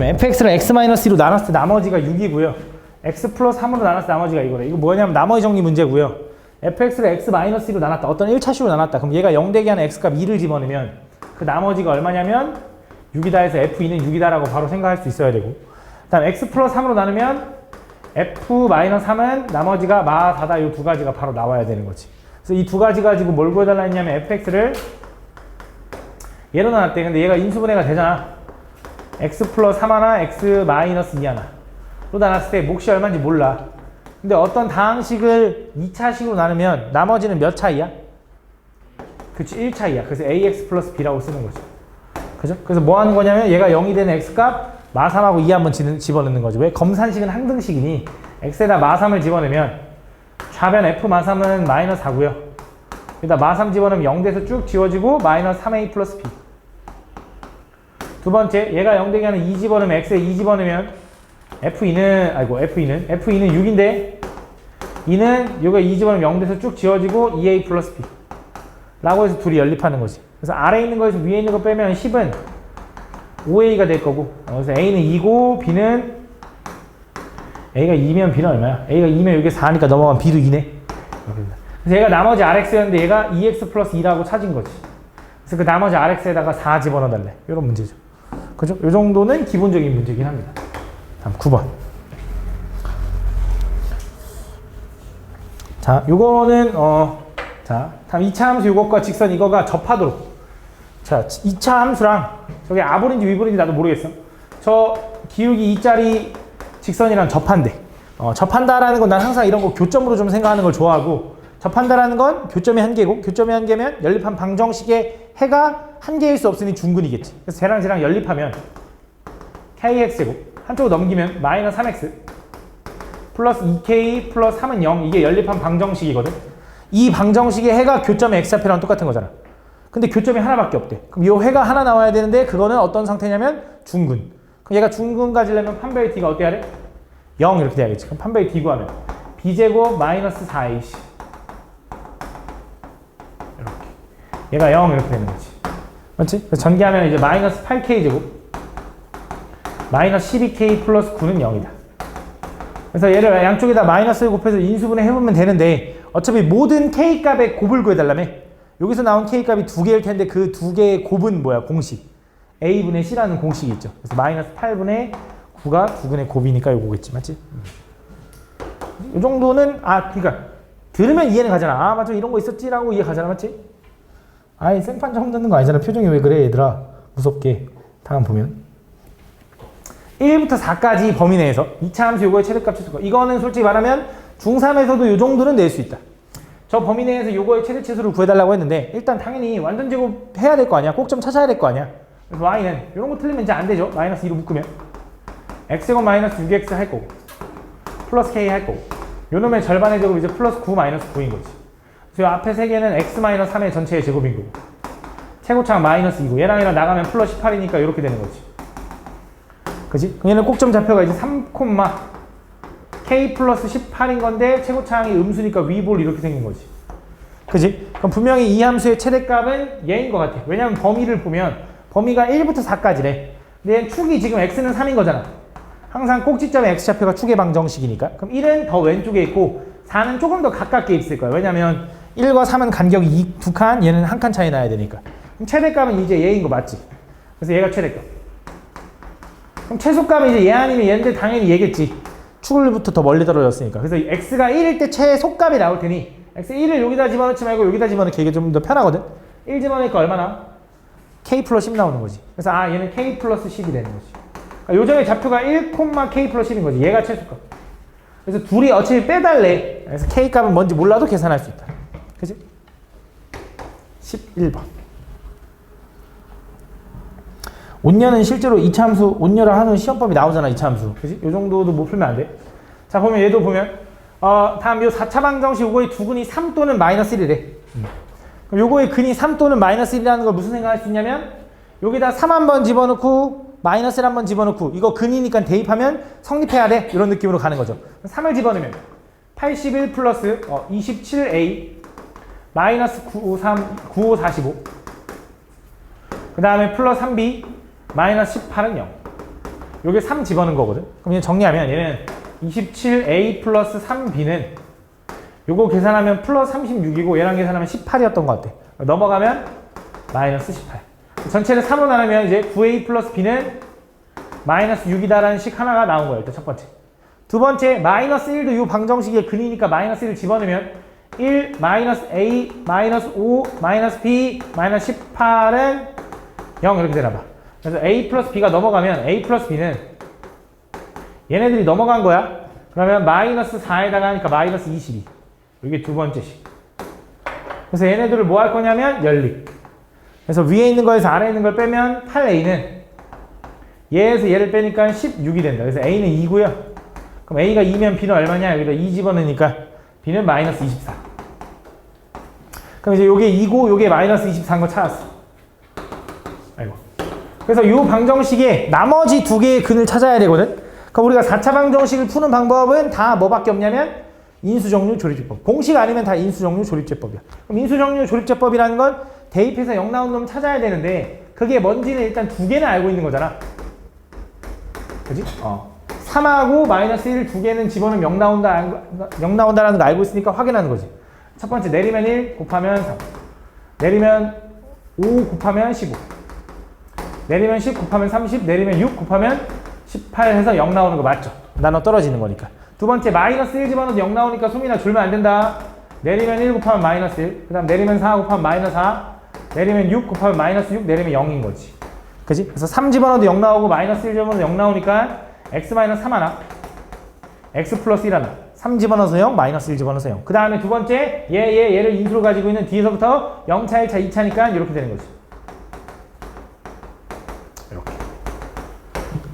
보면 fx를 x-2로 나눴을 때 나머지가 6이고요. x 플러스 3으로 나눴을 때 나머지가 이거래. 이거 뭐냐면 나머지 정리 문제고요. fx를 x-2로 나눴다. 어떤 1차식으로 나눴다. 그럼 얘가 0되게 하는 x값 2를 집어넣으면 그 나머지가 얼마냐면 6이다 해서 f2는 6이다라고 바로 생각할 수 있어야 되고, 그 다음 x 플러스 3으로 나누면 f-3은 나머지가 마 4다. 이 두 가지가 바로 나와야 되는 거지. 그래서 이 두 가지 가지고 뭘 구해달라 했냐면 fx를 얘로 나눴대. 근데 얘가 인수분해가 되잖아. x 플러스 3 하나, x 마이너스 2 하나 로 나눴을 때 몫이 얼마인지 몰라. 근데 어떤 다항식을 2차식으로 나누면 나머지는 몇 차이야? 그치, 1차이야. 그래서 ax 플러스 b라고 쓰는 거죠. 그죠? 그래서 뭐 하는 거냐면 얘가 0이 되는 x값 마3하고 2 한번 집어넣는 거죠. 왜? 검산식은 항등식이니 x에다 마3을 집어넣으면 좌변 f 마3은 마이너스 4고요. 여기다 마3 집어넣으면 0 돼서 쭉 지워지고 마이너스 3a 플러스 b. 두 번째, 얘가 0 되게 하는 2 집어넣으면 x에 2 집어넣으면 f2는 6인데 2는 여기가 2 집어넣으면 0 돼서 쭉 지워지고 2a 플러스 b 라고 해서 둘이 연립하는 거지. 그래서 아래에 있는 거에서 위에 있는 거 빼면 10은 5a가 될 거고, 그래서 a는 2고 b는 a가 2면 b는 얼마야? a가 2면 여기 4니까 넘어가면 b도 2네. 그래서 얘가 나머지 rx였는데 얘가 2x 플러스 2라고 찾은 거지. 그래서 그 나머지 rx에다가 4 집어넣어 달래. 이런 문제죠. 그죠? 이 정도는 기본적인 문제긴 합니다. 다음 9번. 자, 요거는 자, 다음 2차 함수 요것과 직선 이거가 접하도록. 자, 2차 함수랑 저게 아볼인지 위볼인지 나도 모르겠어. 저 기울기 2짜리 직선이랑 접한대. 접한다라는 건 난 항상 이런 거 교점으로 좀 생각하는 걸 좋아하고, 접한다라는 건 교점이 한 개고, 교점이 한 개면 연립한 방정식의 해가 한 개일 수 없으니 중근이겠지. 그래서 쟤랑 연립하면 kx제곱 한쪽으로 넘기면 마이너스 3x 플러스 2k 플러스 3은 0. 이게 연립한 방정식이거든. 이 방정식의 해가 교점의 x좌표랑 똑같은 거잖아. 근데 교점이 하나밖에 없대. 그럼 이 해가 하나 나와야 되는데 그거는 어떤 상태냐면 중근. 그럼 얘가 중근 가지려면 판별의 t가 어때야 돼? 0 이렇게 돼야겠지. 그럼 판별의 t 구하면 b제곱 마이너스 4ac 이렇게. 얘가 0 이렇게 되는 거지. 맞지? 그래서 전개하면 이제 마이너스 8k제곱 마이너스 12k 플러스 9는 0이다. 그래서 얘를 양쪽에다 마이너스를 곱해서 인수분해 해보면 되는데, 어차피 모든 k 값의 곱을 구해달라며. 여기서 나온 k 값이 두 개일 텐데 그 두 개의 곱은 뭐야? 공식. a분의 c라는 공식이 있죠. 그래서 마이너스 8분의 9가 2분의 곱이니까 요거겠지. 맞지? 이 정도는, 그러니까 들으면 이해는 가잖아. 아, 맞아. 이런 거 있었지라고 이해 가잖아. 맞지? 아이, 생판 처음 듣는 거 아니잖아. 표정이 왜 그래, 얘들아. 무섭게. 다음 보면 1부터 4까지 범위 내에서 2차 함수 요거의 최대값 최소값. 이거는 솔직히 말하면 중3에서도 요 정도는 낼 수 있다. 저 범위 내에서 요거의 최대 치수를 구해달라고 했는데, 일단 당연히 완전 제곱 해야 될 거 아니야. 꼭 좀 찾아야 될 거 아니야. 그래서 y는 이런 거 틀리면 이제 안 되죠. 마이너스 2로 묶으면 x제곱 마이너스 6x 할 거고 플러스 k 할 거고, 요 놈의 절반의 제곱 이제 플러스 9 마이너스 9인 거지. 그래서 요 앞에 세 개는 x 마이너스 3의 전체의 제곱인 거고, 최고차가 마이너스 2고 얘랑 나가면 플러스 18이니까 이렇게 되는 거지. 그지? 얘는 꼭점 좌표가 이제 3, k 플러스 18인 건데 최고차항이 음수니까 위볼 이렇게 생긴 거지. 그지? 그럼 분명히 이 함수의 최대값은 얘인 것 같아. 왜냐면 범위를 보면 범위가 1부터 4까지래. 근데 축이 지금 x는 3인 거잖아. 항상 꼭지점의 x좌표가 축의 방정식이니까. 그럼 1은 더 왼쪽에 있고 4는 조금 더 가깝게 있을 거야. 왜냐면 1과 3은 간격이 2칸, 얘는 1칸 차이 나야 되니까. 그럼 최대값은 이제 얘인 거 맞지? 그래서 얘가 최대값. 그럼 최소값은 이제 얘 아니면 얘인데 당연히 얘겠지. 축을부터 더 멀리 떨어졌으니까. 그래서 x가 1일 때 최소값이 나올 테니 x 1을 여기다 집어넣지 말고 여기다 집어넣기 이게 좀 더 편하거든. 1 집어넣으니까 얼마나? k 플러스 10 나오는 거지. 그래서 얘는 k 플러스 10이 되는 거지. 그러니까 요점의 좌표가 1, k 플러스 10인 거지. 얘가 최소값. 그래서 둘이 어차피 빼달래. 그래서 k 값은 뭔지 몰라도 계산할 수 있다. 그치? 11번. 온녀는 실제로 2차 함수, 온녀를 하는 시험법이 나오잖아, 2차 함수. 그치? 요 정도도 못 풀면 안 돼. 자, 보면 얘도 보면, 다음 요 4차 방정식 요거의 두근이 3 또는 마이너스 1이래. 그럼 요거의 근이 3 또는 마이너스 1이라는 걸 무슨 생각할 수 있냐면, 여기다 3 한번 집어넣고, 마이너스 1 한번 집어넣고, 이거 근이니까 대입하면 성립해야 돼. 이런 느낌으로 가는 거죠. 3을 집어넣으면, 81 플러스 27a, 마이너스 9545. 그 다음에 플러스 3b, 마이너스 18은 0. 요게 3 집어넣은 거거든. 그럼 얘 정리하면 얘는 27A 플러스 3B는 요거 계산하면 플러스 36이고 얘랑 계산하면 18이었던 것 같아. 넘어가면 마이너스 18. 전체를 3으로 나누면 이제 9A 플러스 B는 마이너스 6이다라는 식 하나가 나온 거예요. 일단 첫 번째. 두 번째, 마이너스 1도 요 방정식의 근이니까 마이너스 1을 집어넣으면 1, 마이너스 A, 마이너스 5, 마이너스 B, 마이너스 18은 0 이렇게 되나봐. 그래서 A 플러스 B가 넘어가면 A 플러스 B는 얘네들이 넘어간 거야. 그러면 마이너스 4에다가 하니까 마이너스 22. 이게 두 번째 식. 그래서 얘네들을 뭐 할 거냐면 연립. 그래서 위에 있는 거에서 아래에 있는 걸 빼면 8A는 얘에서 얘를 빼니까 16이 된다. 그래서 A는 2고요. 그럼 A가 2면 B는 얼마냐? 여기다 2 집어넣으니까 B는 마이너스 24. 그럼 이제 요게 2고 요게 마이너스 24인 거 찾았어. 아이고. 그래서 요 방정식에 나머지 두 개의 근을 찾아야 되거든. 그럼 우리가 4차 방정식을 푸는 방법은 다 뭐밖에 없냐면 인수정류 조립제법. 공식 아니면 다 인수정류 조립제법이야. 그럼 인수정류 조립제법이라는 건 대입해서 0 나온 놈 찾아야 되는데 그게 뭔지는 일단 두 개는 알고 있는 거잖아. 그지? 3하고 마이너스 1 두 개는 집어넣으면 0 나온다, 0 나온다라는 거 알고 있으니까 확인하는 거지. 첫 번째 내리면 1 곱하면 3. 내리면 5 곱하면 15. 내리면 10 곱하면 30. 내리면 6 곱하면 18 해서 0 나오는 거 맞죠? 나눠 떨어지는 거니까. 두 번째 마이너스 1 집어넣어도 0 나오니까 소민아 줄면 안 된다. 내리면 1 곱하면 마이너스 1. 그 다음 내리면 4 곱하면 마이너스 4. 내리면 6 곱하면 마이너스 6. 내리면 0인 거지. 그지? 그래서 3 집어넣어도 0 나오고 마이너스 1 집어넣어도 0 나오니까 x 마이너스 3 하나. x 플러스 1 하나. 3 집어넣어서 0, 마이너스 1 집어넣어서 0. 그 다음에 두 번째 얘를 인수로 가지고 있는 뒤에서부터 0차, 1차, 2차니까 이렇게 되는 거지. 이렇게.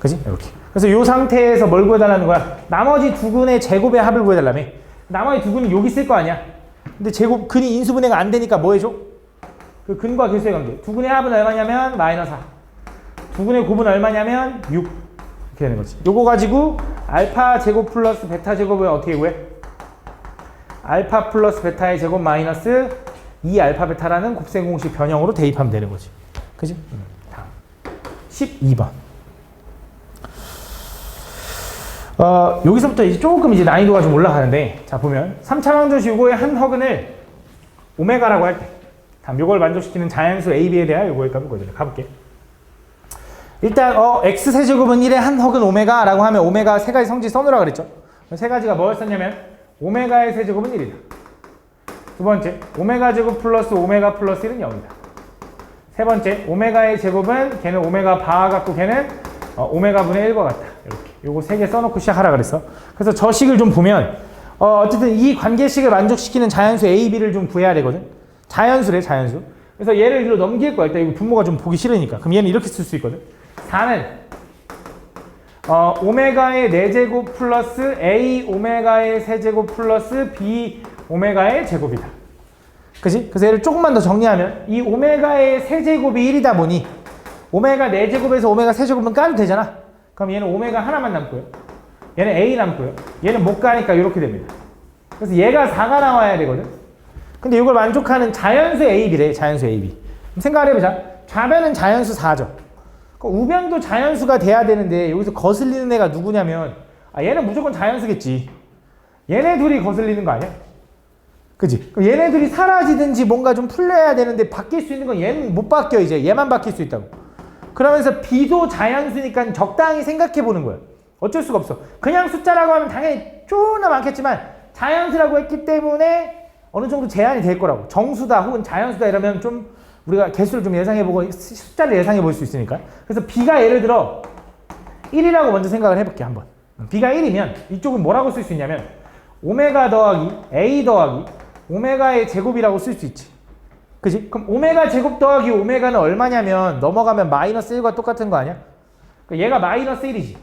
그지? 이렇게. 그래서 이 상태에서 뭘 구해달라는 거야? 나머지 두 근의 제곱의 합을 구해달라며. 나머지 두 근은 여기 있을 거 아니야? 근데 제곱, 근이 인수분해가 안 되니까 뭐 해줘? 그 근과 개수의 관계. 두 근의 합은 얼마냐면 마이너스 4. 두 근의 곱은 얼마냐면 6. 이렇게 되는 거지. 요거 가지고 알파 제곱 플러스 베타 제곱을 어떻게 구해? 알파 플러스 베타의 제곱 마이너스 2 알파 베타라는 곱셈 공식 변형으로 대입하면 되는 거지. 그지? 다음. 12번. 여기서부터 이제 조금 이제 난이도가 좀 올라가는데, 자, 보면 3차 방정식 요거의 한 허근을 오메가라고 할 때, 다음 요걸 만족시키는 자연수 AB에 대한 요거의 값을 구해줄게. 가볼게. 일단, x세제곱은 1의 한 허근 오메가라고 하면 오메가 세 가지 성질 써놓으라 그랬죠? 세 가지가 뭘 썼냐면, 오메가의 세제곱은 1이다. 두 번째, 오메가 제곱 플러스 오메가 플러스 1은 0이다. 세 번째, 오메가의 제곱은 걔는 오메가 바 같고 걔는 오메가 분의 1과 같다. 이렇게. 요거 세 개 써놓고 시작하라 그랬어. 그래서 저 식을 좀 보면, 어쨌든 이 관계식을 만족시키는 자연수 A, B를 좀 구해야 되거든. 자연수래, 자연수. 그래서 얘를 이리로 넘길 거야. 일단 이거 분모가 좀 보기 싫으니까. 그럼 얘는 이렇게 쓸 수 있거든. 4는, 오메가의 4제곱 플러스 A 오메가의 세제곱 플러스 B 오메가의 제곱이다. 그지? 그래서 얘를 조금만 더 정리하면, 이 오메가의 세제곱이 1이다 보니, 오메가 4제곱에서 오메가 세제곱은 까도 되잖아. 그럼 얘는 오메가 하나만 남고요. 얘는 A 남고요. 얘는 못 가니까 이렇게 됩니다. 그래서 얘가 4가 나와야 되거든. 근데 이걸 만족하는 자연수 AB래. 자연수 AB. 생각을 해보자. 좌변은 자연수 4죠. 그럼 우변도 자연수가 돼야 되는데 여기서 거슬리는 애가 누구냐면 얘는 무조건 자연수겠지. 얘네 둘이 거슬리는 거 아니야? 그지? 그럼 얘네 둘이 사라지든지 뭔가 좀 풀려야 되는데 바뀔 수 있는 건 얘는 못 바뀌어. 이제 얘만 바뀔 수 있다고. 그러면서 B도 자연수니까 적당히 생각해 보는 거예요. 어쩔 수가 없어. 그냥 숫자라고 하면 당연히 쪼나 많겠지만 자연수라고 했기 때문에 어느 정도 제한이 될 거라고. 정수다 혹은 자연수다 이러면 좀 우리가 개수를 좀 예상해보고 숫자를 예상해 볼 수 있으니까. 그래서 B가 예를 들어 1이라고 먼저 생각을 해볼게 한번. B가 1이면 이쪽은 뭐라고 쓸 수 있냐면 오메가 더하기 A 더하기 오메가의 제곱이라고 쓸 수 있지. 그지? 그럼 오메가 제곱 더하기 오메가는 얼마냐면 넘어가면 마이너스 1과 똑같은 거 아니야? 얘가 마이너스 1이지.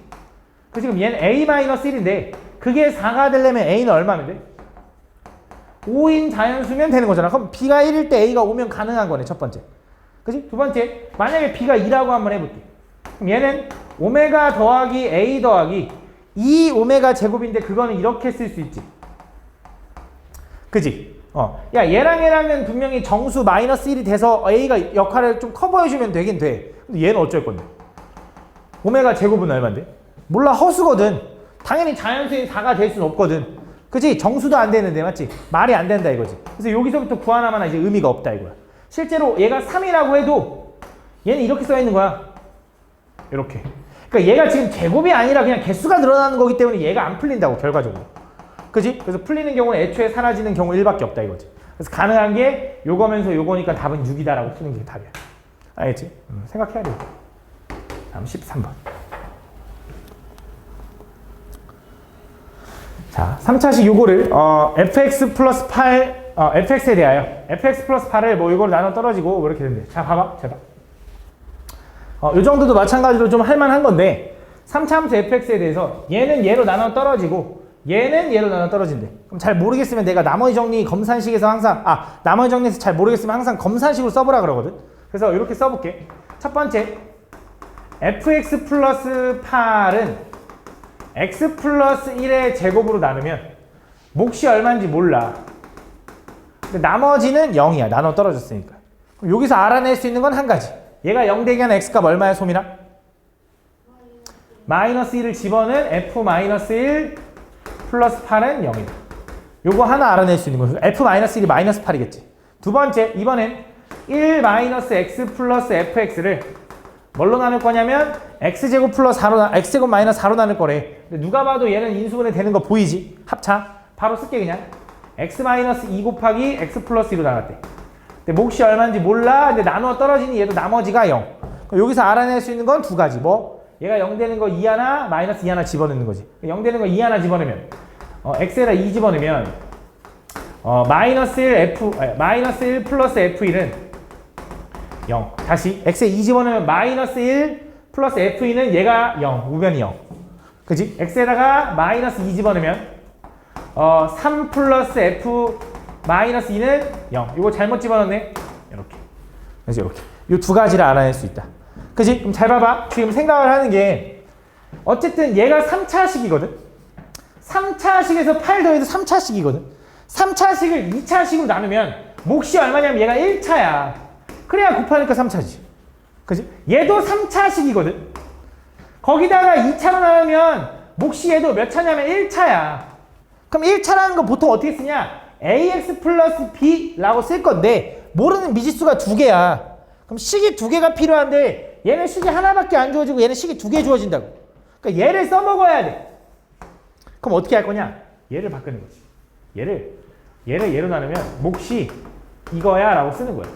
그치? 그럼 얘는 A 마이너스 1인데 그게 4가 되려면 A는 얼마면 돼? 5인 자연수면 되는 거잖아. 그럼 B가 1일 때 A가 5면 가능한 거네. 첫 번째. 그치? 두 번째, 만약에 B가 2라고 한번 해볼게. 그럼 얘는 오메가 더하기 A 더하기 2 오메가 제곱인데 그거는 이렇게 쓸 수 있지. 그지? 야, 얘랑은 분명히 정수 마이너스 1이 돼서 A가 역할을 좀 커버해주면 되긴 돼. 근데 얘는 어쩔 건데? 오메가 제곱은 얼만데? 몰라, 허수거든. 당연히 자연수인 4가 될 수는 없거든. 그치? 정수도 안 되는데, 맞지? 말이 안 된다 이거지. 그래서 여기서부터 구하나마나 이제 의미가 없다 이거야. 실제로 얘가 3이라고 해도 얘는 이렇게 써 있는 거야. 이렇게. 그러니까 얘가 지금 제곱이 아니라 그냥 개수가 늘어나는 거기 때문에 얘가 안 풀린다고, 결과적으로. 그지? 그래서 풀리는 경우는 애초에 사라지는 경우 1밖에 없다 이거지. 그래서 가능한 게 요거면서 요거니까 답은 6이다라고 푸는 게 답이야. 알겠지? 생각해야 돼. 다음 13번. 자, 3차식 요거를 fx 플러스 8 fx에 대하여 fx 플러스 8을 뭐 이걸 나눠 떨어지고 뭐 이렇게 된대. 자, 봐봐. 제발. 요 정도도 마찬가지로 좀 할만한 건데 3차 함수 fx에 대해서 얘는 얘로 나눠 떨어지고 얘는 얘로 나눠 떨어진대. 그럼 잘 모르겠으면 내가 나머지 정리 검산식에서 항상 나머지 정리에서 잘 모르겠으면 항상 검산식으로 써보라 그러거든. 그래서 이렇게 써볼게. 첫 번째 fx 플러스 8은 x 플러스 1의 제곱으로 나누면 몫이 얼마인지 몰라. 근데 나머지는 0이야. 나눠 떨어졌으니까. 그럼 여기서 알아낼 수 있는 건 한 가지. 얘가 0 되게 하는 x값 얼마야, 소민아? 마이너스 1을 집어넣은 f 마이너스 1 플러스 8은 0이다. 요거 하나 알아낼 수 있는 거야. f 마이너스 1이 마이너스 8이겠지. 두 번째, 이번엔 1 마이너스 x 플러스 fx를 뭘로 나눌 거냐면 x제곱 플러스 4로 x제곱 마이너스 4로 나눌 거래. 근데 누가 봐도 얘는 인수분해 되는 거 보이지? 합차. 바로 쓸게 그냥. x 마이너스 2 곱하기 x 플러스 2로 나눴대. 근데 몫이 얼마인지 몰라. 근데 나누어 떨어지니 얘도 나머지가 0. 그럼 여기서 알아낼 수 있는 건 두 가지. 뭐? 얘가 0 되는 거 2 하나, 마이너스 2 하나 집어넣는 거지. 0 되는 거 2 하나 집어넣으면 x에다 2 집어넣으면 마이너스 1 플러스 f1은 0. 다시 x에 2 집어넣으면 마이너스 1 플러스 f2는 얘가 0. 우변이 0. 그지? x에다가 마이너스 2 집어넣으면 3 플러스 f 마이너스 2는 0. 이거 잘못 집어넣네. 이렇게. 그래서 이렇게. 이 두 가지를 알아낼 수 있다. 그지? 그럼 잘 봐봐. 지금 생각을 하는 게 어쨌든 얘가 3차식이거든. 3차식에서 8 더해도 3차식이거든. 3차식을 2차식으로 나누면 몫이 얼마냐면 얘가 1차야. 그래야 곱하니까 3차지. 그지? 얘도 3차식이거든. 거기다가 2차로 나누면 몫이 얘도 몇 차냐면 1차야. 그럼 1차라는 거 보통 어떻게 쓰냐? ax 플러스 b라고 쓸 건데 모르는 미지수가 두 개야. 그럼 식이 두 개가 필요한데 얘는 식이 하나밖에 안 주어지고 얘는 식이 두 개 주어진다고. 그러니까 얘를 써먹어야 돼. 그럼 어떻게 할 거냐? 얘를 바꾸는 거지. 얘를 얘로 나누면 몫이 이거야 라고 쓰는 거야.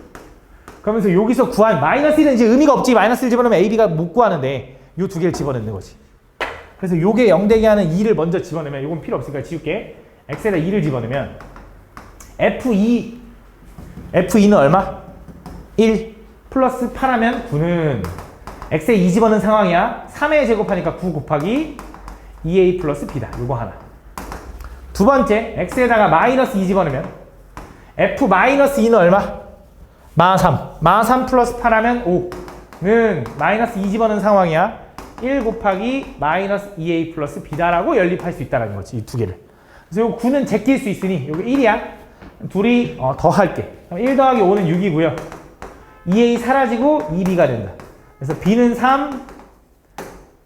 그러면서 여기서 구한 마이너스 1은 이제 의미가 없지. 마이너스 1 집어넣으면 a, b가 못 구하는데 요 두 개를 집어넣는 거지. 그래서 요게 0 되게 하는 2를 먼저 집어넣으면 요건 필요 없으니까 지울게. x에다 2를 집어넣으면 f2는 얼마? 1 플러스 8 하면 9는 x에 2 집어넣은 상황이야. 3에 제곱하니까 9 곱하기 2a 플러스 b다. 요거 하나. 두 번째, x에다가 마이너스 2 집어넣으면 f 마이너스 2는 얼마? 마 3. 마 3 플러스 8 하면 5는 마이너스 2 집어넣은 상황이야. 1 곱하기 마이너스 2a 플러스 b다라고 연립할 수 있다는 거지. 이 두 개를. 그래서 요 9는 제낄 수 있으니 요게 1이야. 둘이 더 할게. 1 더하기 5는 6이고요. 2a 사라지고 2b가 된다. 그래서 b는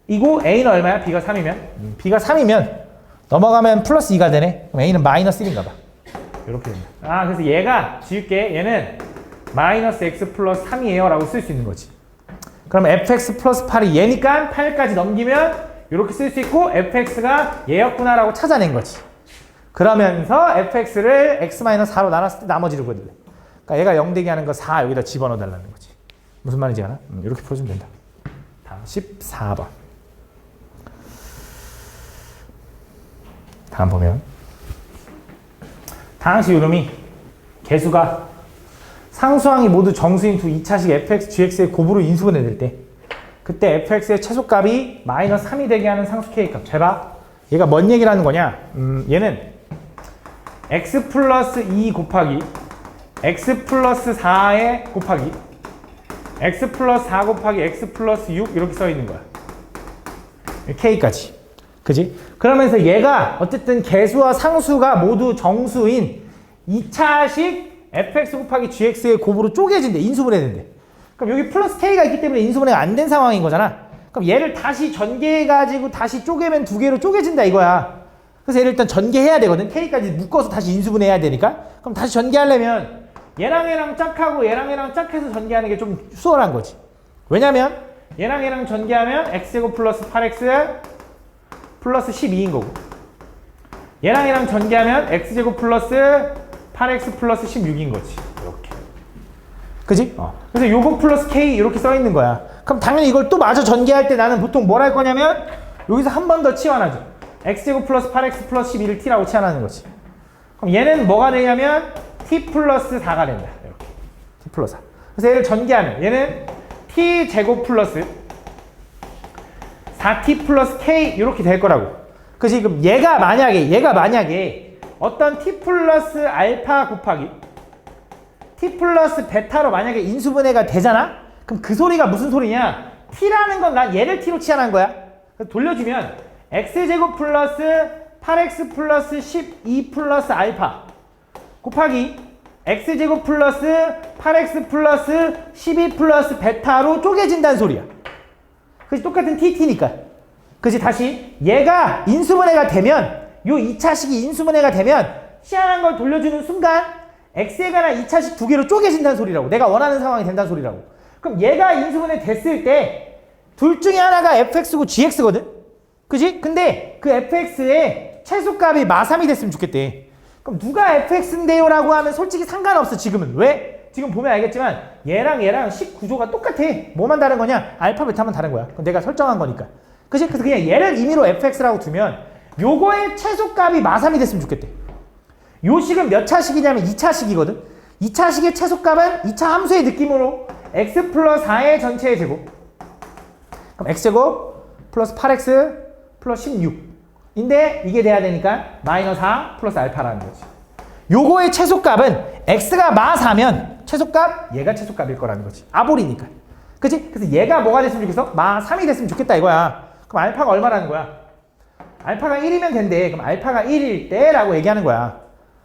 3이고 a는 얼마야? b가 3이면? b가 3이면 넘어가면 플러스 2가 되네. 그럼 a는 마이너스 1인가 봐. 이렇게 된다. 그래서 얘가 지울게. 얘는 마이너스 x 플러스 3이에요 라고 쓸 수 있는 거지. 그럼 fx 플러스 8이 얘니까 8까지 넘기면 이렇게 쓸 수 있고 fx가 얘였구나 라고 찾아낸 거지. 그러면서 fx를 x-4로 나눴을 때 나머지를 구해야 돼. 그러니까 얘가 0 되게 하는 거 4 여기다 집어넣어 달라는 거지. 무슨 말인지 알아? 이렇게 풀어주면 된다. 다음 14번. 다음 보면 다항식 요놈이 개수가 상수항이 모두 정수인 두 2차식 fx, gx의 곱으로 인수분해될 때 그때 fx의 최소값이 마이너스 3이 되게 하는 상수 k값. 잘 봐. 얘가 뭔 얘기를 하는 거냐? 얘는 x 플러스 2 곱하기 x 플러스 4에 곱하기 x 플러스 4 곱하기 x 플러스 6 이렇게 써 있는 거야. k까지. 그지? 그러면서 얘가 어쨌든 개수와 상수가 모두 정수인 2차식 fx 곱하기 gx의 곱으로 쪼개진대. 인수분해된대. 그럼 여기 플러스 k가 있기 때문에 인수분해가 안 된 상황인 거잖아. 그럼 얘를 다시 전개해가지고 다시 쪼개면 두 개로 쪼개진다 이거야. 그래서 얘를 일단 전개해야 되거든. K까지 묶어서 다시 인수분해해야 되니까. 그럼 다시 전개하려면 얘랑 짝하고 얘랑 짝해서 전개하는 게 좀 수월한 거지. 왜냐면 얘랑 전개하면 x제곱 플러스 8x 플러스 12인 거고, 얘랑 전개하면 x제곱 플러스 8x 플러스 16인 거지. 이렇게. 그지? 그래서 요거 플러스 k 이렇게 써 있는 거야. 그럼 당연히 이걸 또 마저 전개할 때 나는 보통 뭘 할 거냐면 여기서 한 번 더 치환하죠. x제곱 플러스 8x 플러스 12를 t라고 치환하는 거지. 그럼 얘는 뭐가 되냐면 t 플러스 4가 된다. 이렇게. t 플러스 4. 그래서 얘를 전개하면 얘는 t 제곱 플러스 4t 플러스 k 이렇게 될 거라고. 그치? 그럼 얘가 만약에 어떤 t 플러스 알파 곱하기 t 플러스 베타로 만약에 인수분해가 되잖아? 그럼 그 소리가 무슨 소리냐? t라는 건 난 얘를 t로 치환한 거야. 그래서 돌려주면 x제곱 플러스 8x 플러스 12 플러스 알파 곱하기 x제곱 플러스 8x 플러스 12 플러스 베타로 쪼개진다는 소리야. 그치? 똑같은 t니까. 그치? 다시 얘가 인수분해가 되면 요 2차식이 인수분해가 되면 치환한 걸 돌려주는 순간 x에 관한 2차식 두 개로 쪼개진다는 소리라고. 내가 원하는 상황이 된다는 소리라고. 그럼 얘가 인수분해 됐을 때 둘 중에 하나가 fx고 gx거든? 그지? 근데 그 fx의 최소값이 마3이 됐으면 좋겠대. 그럼 누가 fx인데요? 라고 하면 솔직히 상관없어 지금은. 왜? 지금 보면 알겠지만 얘랑 식 구조가 똑같아. 뭐만 다른 거냐? 알파 베타만 다른 거야. 그럼 내가 설정한 거니까. 그지? 그래서 그냥 얘를 임의로 fx라고 두면 요거의 최소값이 마3이 됐으면 좋겠대. 요 식은 몇 차식이냐면 2차식이거든. 2차식의 최소값은 2차 함수의 느낌으로 x 플러스 4의 전체의 제곱. 그럼 x제곱 플러스 8x 플러스 16인데 이게 돼야 되니까 마이너스 4 플러스 알파라는 거지. 요거의 최소값은 x가 마4면 최소값 얘가 최소값일 거라는 거지. 아볼이니까. 그치? 그래서 얘가 뭐가 됐으면 좋겠어? 마3이 됐으면 좋겠다 이거야. 그럼 알파가 얼마라는 거야? 알파가 1이면 된대. 그럼 알파가 1일 때 라고 얘기하는 거야.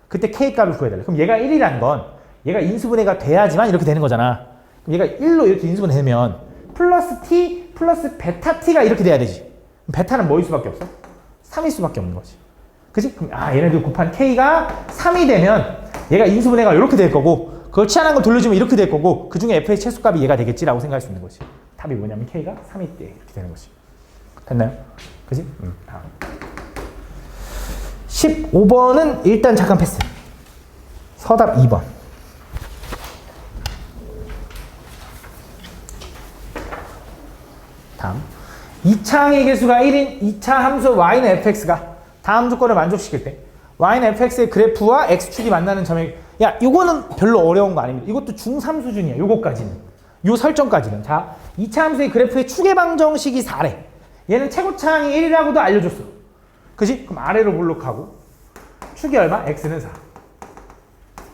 그때 k값을 구해달래. 그럼 얘가 1이라는 건 얘가 인수분해가 돼야지만 이렇게 되는 거잖아. 그럼 얘가 1로 이렇게 인수분해되면 플러스 t 플러스 베타 t가 이렇게 돼야 되지. 그럼 베타는 뭐일 수밖에 없어? 3일 수밖에 없는 거지. 그치? 그럼 얘네들 곱한 k가 3이 되면 얘가 인수분해가 이렇게 될 거고 그걸 치환한 걸 돌려주면 이렇게 될 거고 그 중에 f의 최소값이 얘가 되겠지라고 생각할 수 있는 거지. 답이 뭐냐면 k가 3일 때 이렇게 되는 거지. 됐나요? 그치? 다음. 15번은 일단 잠깐 패스. 서답 2번. 다음. 2차항의 개수가 1인 2차 함수 y는 fx가 다음 조건을 만족시킬 때 y는 fx의 그래프와 x축이 만나는 점에 야 이거는 별로 어려운 거 아닙니다. 이것도 중3 수준이야. 요거까지는. 요 설정까지는. 자 2차 함수의 그래프의 축의 방정식이 4래. 얘는 최고차항이 1이라고도 알려줬어. 그지? 그럼 아래로 볼록하고 축이 얼마? x는 4.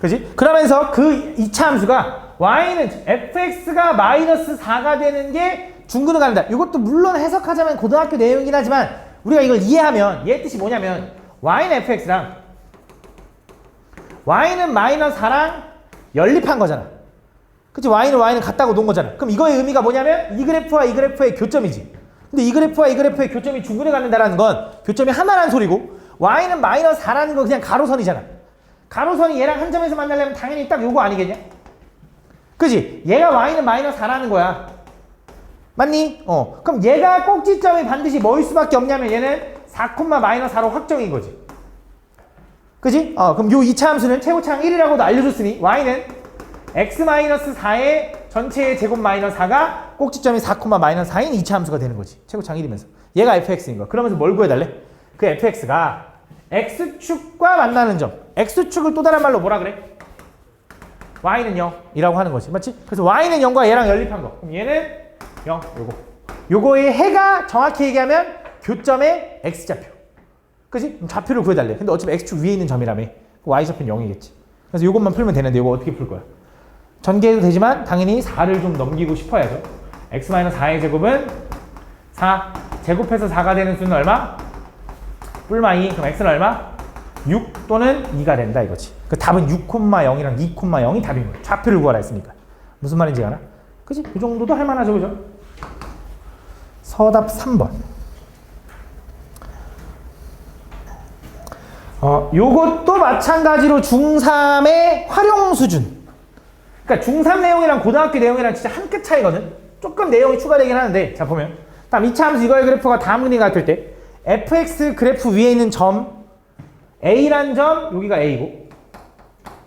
그지? 그러면서 그 2차 함수가 y는 fx가 마이너스 4가 되는 게 중근을 가는다. 이것도 물론 해석하자면 고등학교 내용이긴 하지만 우리가 이걸 이해하면 얘의 뜻이 뭐냐면 y는 fx랑 y는 마이너스 4랑 연립한 거잖아. 그치? y는 같다고 놓은 거잖아. 그럼 이거의 의미가 뭐냐면 이 그래프와 이 그래프의 교점이지. 근데 이 그래프와 이 그래프의 교점이 중근을 갖는다라는 건 교점이 하나라는 소리고 y는 마이너스 4라는 건 그냥 가로선이잖아. 가로선이 얘랑 한 점에서 만나려면 당연히 딱 요거 아니겠냐? 그지? 얘가 y는 마이너스 4라는 거야. 맞니? 그럼 얘가 꼭지점이 반드시 뭐일 수밖에 없냐면 얘는 4,-4로 확정인 거지. 그지? 그럼 요 2차 함수는 최고차항 1이라고도 알려줬으니 y는 x-4의 전체의 제곱 마이너스 4가 꼭지점이 4,-4인 2차 함수가 되는 거지. 최고차항 1이면서. 얘가 fx인 거야. 그러면서 뭘 구해달래? 그 fx가 x축과 만나는 점. x축을 또 다른 말로 뭐라 그래? y는 0이라고 하는 거지. 맞지? 그래서 y는 0과 얘랑 연립한 거. 그럼 얘는 0, 요거의 해가 정확히 얘기하면 교점의 x좌표. 그치? 그럼 좌표를 구해달래. 근데 어차피 x축 위에 있는 점이라며. y좌표는 0이겠지. 그래서 요것만 풀면 되는데 요거 어떻게 풀 거야? 전개해도 되지만 당연히 4를 좀 넘기고 싶어야죠. x-4의 제곱은 4. 제곱해서 4가 되는 수는 얼마? 뿔마 2. 그럼 x는 얼마? 6 또는 2가 된다 이거지. 그 답은 6,0이랑 2,0이 답인 거야. 좌표를 구하라 했으니까. 무슨 말인지 알아? 그치? 이 정도도 할만하죠, 그죠? 서답 3번. 요것도 마찬가지로 중3의 활용 수준. 그러니까 중3 내용이랑 고등학교 내용이랑 진짜 한 끗 차이거든. 조금 내용이 추가되긴 하는데, 자 보면 다음 2차 함수 이거의 그래프가 다음과 같을 때 fx 그래프 위에 있는 점 a란 점 여기가 a고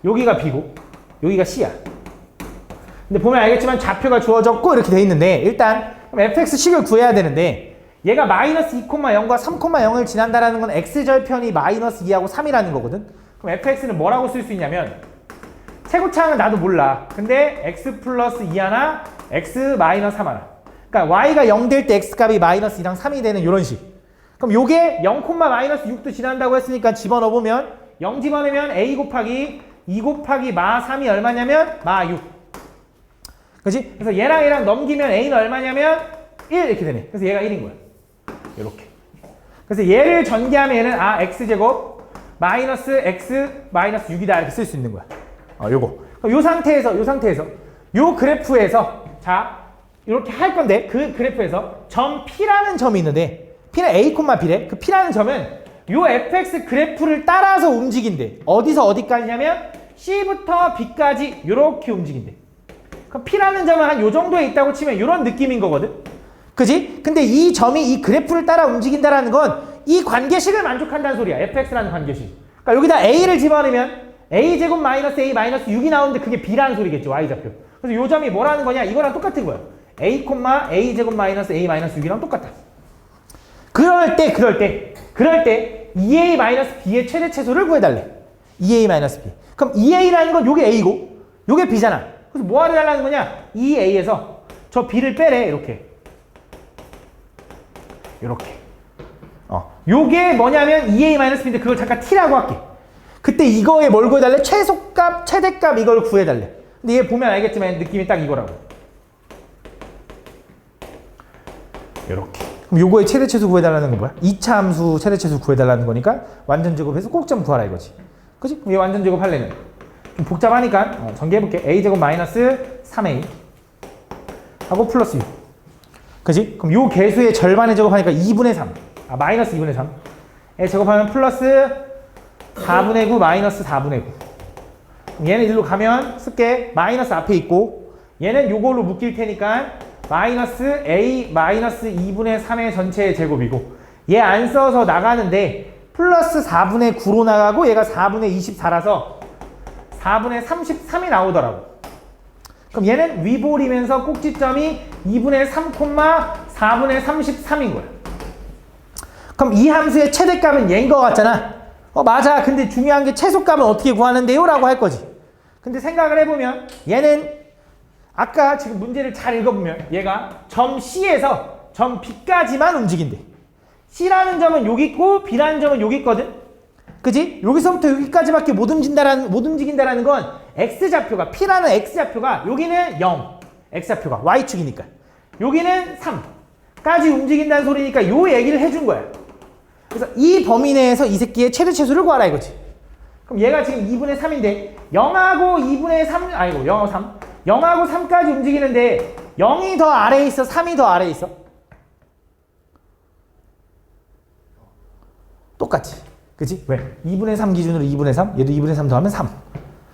여기가 b고 여기가 c야. 근데 보면 알겠지만 좌표가 주어졌고 이렇게 돼 있는데, 일단 그럼 fx식을 구해야 되는데 얘가 마이너스 2,0과 3,0을 지난다라는 건 x절편이 마이너스 2하고 3이라는 거거든. 그럼 fx는 뭐라고 쓸 수 있냐면, 최고차항은 나도 몰라. 근데 x 플러스 2 하나, x 마이너스 3 하나. 그러니까 y가 0 될 때 x값이 마이너스 2랑 3이 되는 이런 식. 그럼 요게 0, 마이너스 6도 지난다고 했으니까 집어넣어보면 0 집어넣으면 a 곱하기 2 곱하기 마 3이 얼마냐면 마 6. 그치? 그래서 얘랑 넘기면 a는 얼마냐면 1 이렇게 되네. 그래서 얘가 1인 거야. 이렇게. 그래서 얘를 전개하면 얘는 x제곱 마이너스 x 마이너스 6이다 이렇게 쓸 수 있는 거야. 요거. 그럼 요 상태에서 요 그래프에서 자 이렇게 할 건데, 그 그래프에서 점 P라는 점이 있는데 P는 A, B래. 그 P라는 점은 요 fx 그래프를 따라서 움직인대. 어디서 어디까지냐면 C부터 B까지 이렇게 움직인대. 그럼 P라는 점은 한 요 정도에 있다고 치면 이런 느낌인 거거든. 그지? 근데 이 점이 이 그래프를 따라 움직인다라는 건 이 관계식을 만족한다는 소리야. fx라는 관계식. 그러니까 여기다 a를 집어넣으면 a제곱 마이너스 a 마이너스 6이 나오는데 그게 b라는 소리겠죠. y좌표. 그래서 요 점이 뭐라는 거냐? 이거랑 똑같은 거야. a, a제곱 마이너스 a 마이너스 6이랑 똑같다. 그럴 때 2a 마이너스 b의 최대 최소를 구해달래. 2a 마이너스 b. 그럼 2a라는 건 요게 a고 요게 b잖아. 그래서 뭐 하려는 거냐? 2a에서 저 b를 빼래. 이렇게. 요게 뭐냐면 2a 마이너스 b인데 그걸 잠깐 t라고 할게. 그때 이거에 뭘 구해달래? 최소값, 최대값 이걸 구해달래. 근데 얘 보면 알겠지만 느낌이 딱 이거라고. 이렇게. 그럼 요거의 최대 최소 구해달라는 건 뭐야? 2차 함수 최대 최소 구해달라는 거니까 완전 제곱해서 꼭점 구하라 이거지. 그치? 그럼 얘 완전 제곱 하려면 좀 복잡하니까 전개해볼게. a제곱 마이너스 3a 하고 플러스 6. 그치? 그럼 요 개수의 절반에 제곱하니까 2분의 3. 마이너스 2분의 3. 에 제곱하면 플러스 4분의 9 마이너스 4분의 9. 그럼 얘는 일로 가면 쓸게. 마이너스 앞에 있고 얘는 요걸로 묶일 테니까 마이너스 a 마이너스 2분의 3의 전체의 제곱이고, 얘 안 써서 나가는데 플러스 4분의 9로 나가고 얘가 4분의 24라서 4분의 33이 나오더라고. 그럼 얘는 위볼이면서 꼭지점이 2분의 3, 4분의 33인 거야. 그럼 이 함수의 최대값은 얘인 것 같잖아. 맞아. 근데 중요한 게 최소값은 어떻게 구하는데요? 라고 할 거지. 근데 생각을 해보면 얘는 아까 지금 문제를 잘 읽어보면 얘가 점 C에서 점 B까지만 움직인대. C라는 점은 여기 있고 B라는 점은 여기 있거든. 그지? 여기서부터 여기까지밖에 못 움직인다라는 건 X좌표가, P라는 X좌표가 여기는 0, X좌표가 Y축이니까 여기는 3까지 움직인다는 소리니까 요 얘기를 해준 거야. 그래서 이 범위 내에서 이 새끼의 최대 최소를 구하라 이거지. 그럼 얘가 지금 2분의 3인데 0하고 2분의 3, 아니고 0하고 3 0하고 3까지 움직이는데 0이 더 아래에 있어? 3이 더 아래에 있어? 똑같지. 그치? 왜? 2분의 3 기준으로 2분의 3? 얘도 2분의 3 더하면 3.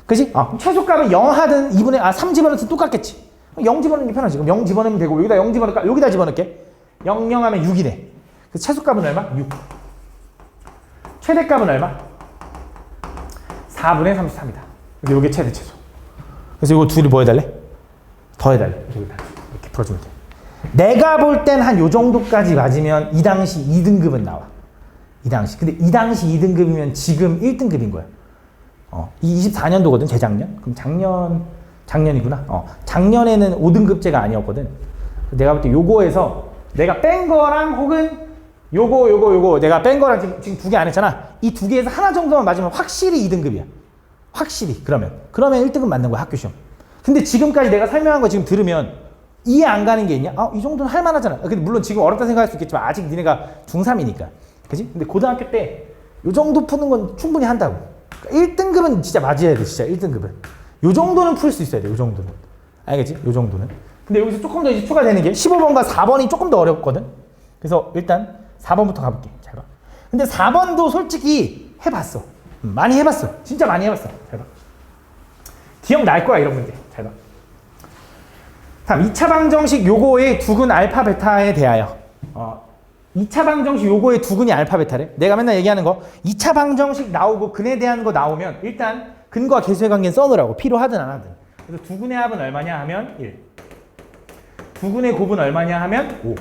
그치? 최소값은 0 하든 3 집어넣든 똑같겠지. 0 집어넣는 게 편하지. 그럼 0 집어넣으면 되고 여기다 0 집어넣을까? 여기다 집어넣을게. 0, 0 하면 6이네. 그래서 최소값은 얼마? 6. 최대값은 얼마? 4분의 33이다. 이게 최대 최소. 그래서 이거 둘이 뭐 해달래? 더 해달래. 이렇게 풀어주면 돼. 내가 볼 땐 한 요 정도까지 맞으면 이 당시 2등급은 나와. 이 당시. 근데 이 당시 2등급이면 지금 1등급인 거야. 이 24년도거든, 재작년. 그럼 작년이구나. 작년에는 5등급제가 아니었거든. 내가 볼 때 요거에서 내가 뺀 거랑 혹은 요거 내가 뺀 거랑 지금 두 개 안 했잖아. 이 두 개에서 하나 정도만 맞으면 확실히 2등급이야. 확실히. 그러면 1등급 맞는 거야, 학교 시험. 근데 지금까지 내가 설명한 거 지금 들으면 이해 안 가는 게 있냐? 이 정도는 할 만하잖아. 근데 물론 지금 어렵다 생각할 수 있겠지만 아직 니네가 중3이니까. 그지? 근데 고등학교 때 요 정도 푸는 건 충분히 한다고. 그러니까 1등급은 진짜 맞아야 돼, 진짜 1등급은. 요 정도는 풀 수 있어야 돼, 요 정도는. 알겠지? 요 정도는. 근데 여기서 조금 더 이제 추가되는 게 15번과 4번이 조금 더 어렵거든? 그래서 일단 4번부터 가볼게. 잘 봐. 근데 4번도 솔직히 해봤어. 많이 해봤어. 진짜 많이 해봤어. 잘 봐. 기억날 거야, 이런 문제. 잘 봐. 다음 2차 방정식 요거의 두근 알파 베타에 대하여 2차 방정식 요거의 두근이 알파 베타래. 내가 맨날 얘기하는 거 2차 방정식 나오고 근에 대한 거 나오면 일단 근과 계수의 관계는 써놓으라고. 필요하든 안 하든. 그래서 두근의 합은 얼마냐 하면 1, 두근의 곱은 얼마냐 하면 5.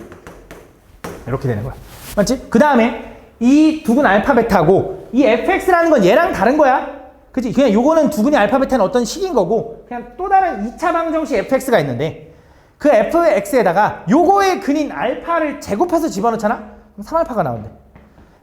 이렇게 되는 거야. 맞지? 그 다음에 이 두근 알파 베타고 이 fx라는 건 얘랑 다른 거야. 그치? 그냥 요거는 두근이 알파 베타는 어떤 식인 거고 그냥 또 다른 2차 방정식 fx가 있는데 그 fx에다가 요거의 근인 알파를 제곱해서 집어넣잖아? 그럼 3알파가 나온대.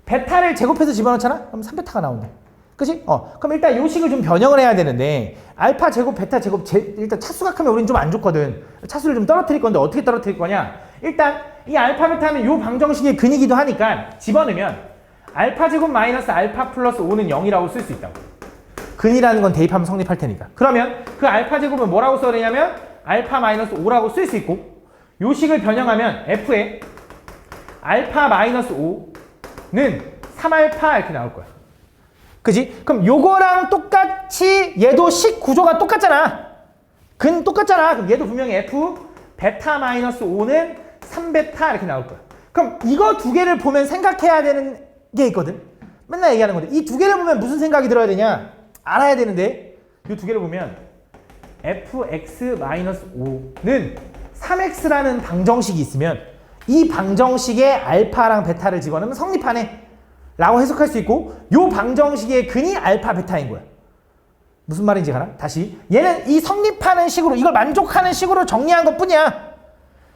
베타를 제곱해서 집어넣잖아? 그럼 3베타가 나온대. 그치? 그럼 일단 요 식을 좀 변형을 해야 되는데 알파 제곱, 베타 제곱 일단 차수가 크면 우린 좀 안 좋거든. 차수를 좀 떨어뜨릴 건데 어떻게 떨어뜨릴 거냐? 일단 이 알파 베타는 요 방정식의 근이기도 하니까 집어넣으면 알파 제곱 마이너스 알파 플러스 5는 0이라고 쓸 수 있다고. 근이라는 건 대입하면 성립할 테니까. 그러면 그 알파 제곱은 뭐라고 써야 되냐면 알파 마이너스 5라고 쓸 수 있고 요 식을 변형하면 f에 알파 마이너스 5는 3알파 이렇게 나올 거야. 그지? 그럼 요거랑 똑같이 얘도 식 구조가 똑같잖아. 근 똑같잖아. 그럼 얘도 분명히 f 베타 마이너스 5는 3베타 이렇게 나올 거야. 그럼 이거 두 개를 보면 생각해야 되는 게 있거든. 맨날 얘기하는 건데 이 두 개를 보면 무슨 생각이 들어야 되냐? 알아야 되는데 이 두 개를 보면 fx-5는 3x라는 방정식이 있으면 이 방정식에 알파랑 베타를 집어넣으면 성립하네 라고 해석할 수 있고 요 방정식의 근이 알파 베타인 거야. 무슨 말인지 가나? 다시 얘는 이 성립하는 식으로 이걸 만족하는 식으로 정리한 것 뿐이야.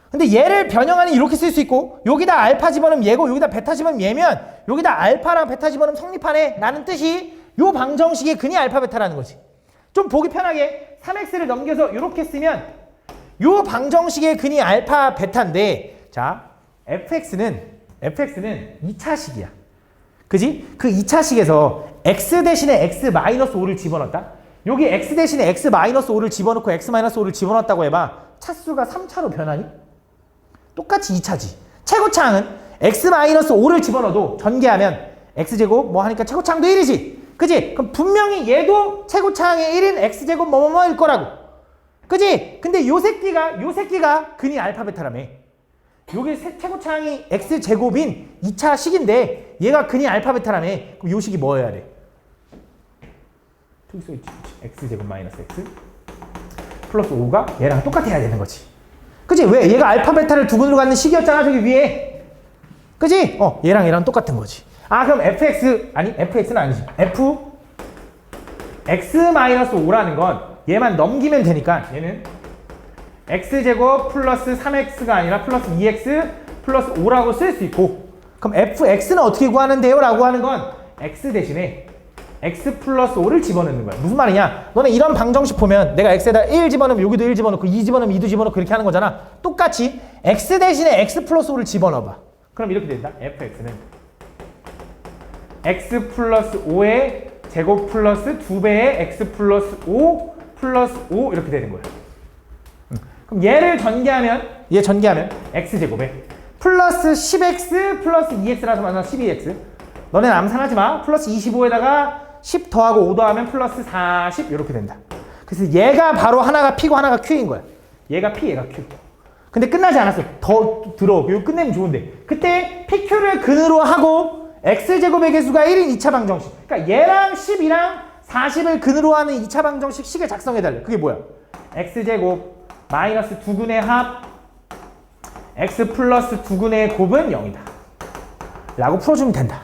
근데 얘를 변형하니 이렇게 쓸 수 있고 여기다 알파 집어넣으면 얘고 여기다 베타 집어넣으면 얘면 여기다 알파랑 베타 집어넣으면 성립하네 라는 뜻이 요 방정식의 근이 알파 베타라는 거지. 좀 보기 편하게 3x를 넘겨서 이렇게 쓰면 요 방정식의 근이 알파 베타인데 자 fx는 2차식이야. 그지? 그 2차식에서 x 대신에 x-5를 집어넣었다. 여기 x 대신에 x-5를 집어넣고 x-5를 집어넣었다고 해봐. 차수가 3차로 변하니? 똑같이 2차지. 최고차항은 x-5를 집어넣어도 전개하면 x제곱 뭐 하니까 최고차항도 1이지. 그지? 그럼 분명히 얘도 최고차항의 1인 x제곱 뭐뭐뭐일 거라고. 그지? 근데 요 새끼가 근이 알파 베타라며. 요게 최고차항이 x제곱인 2차 식인데 얘가 근이 알파 베타라며. 그럼 요 식이 뭐여야 돼? 저기 써있지. x제곱 마이너스 x 플러스 5가 얘랑 똑같아야 되는 거지. 그지? 왜? 얘가 알파 베타를 두 근으로 갖는 식이었잖아 저기 위에. 그지? 얘랑 똑같은 거지. 그럼 fx는 아니지. x-5라는 건 얘만 넘기면 되니까 얘는 x제곱 플러스 3x가 아니라 플러스 2x 플러스 5라고 쓸 수 있고 그럼 fx는 어떻게 구하는데요? 라고 하는 건 x 대신에 x 플러스 5를 집어넣는 거야. 무슨 말이냐? 너네 이런 방정식 보면 내가 x에다 1 집어넣으면 여기도 1 집어넣고 2 집어넣으면 2도 집어넣고 이렇게 하는 거잖아. 똑같이 x 대신에 x 플러스 5를 집어넣어봐. 그럼 이렇게 된다. fx는 x 플러스 5의 제곱 플러스 2배의 x 플러스 5 플러스 5 이렇게 되는 거야. 그럼 얘를 전개하면 x제곱에 플러스 10x 플러스 2x라서 만나서 12x 너네 암산하지 마. 플러스 25에다가 10 더하고 5 더하면 플러스 40 이렇게 된다. 그래서 얘가 바로 하나가 p고 하나가 q인 거야. 얘가 p 얘가 q. 근데 끝나지 않았어. 더 들어. 이거 끝내면 좋은데 그때 pq를 근으로 하고 x제곱의 개수가 1인 2차 방정식. 그러니까 얘랑 10이랑 40을 근으로 하는 2차 방정식 식을 작성해달래. 그게 뭐야? x제곱 마이너스 두근의 합 x 플러스 두근의 곱은 0이다 라고 풀어주면 된다.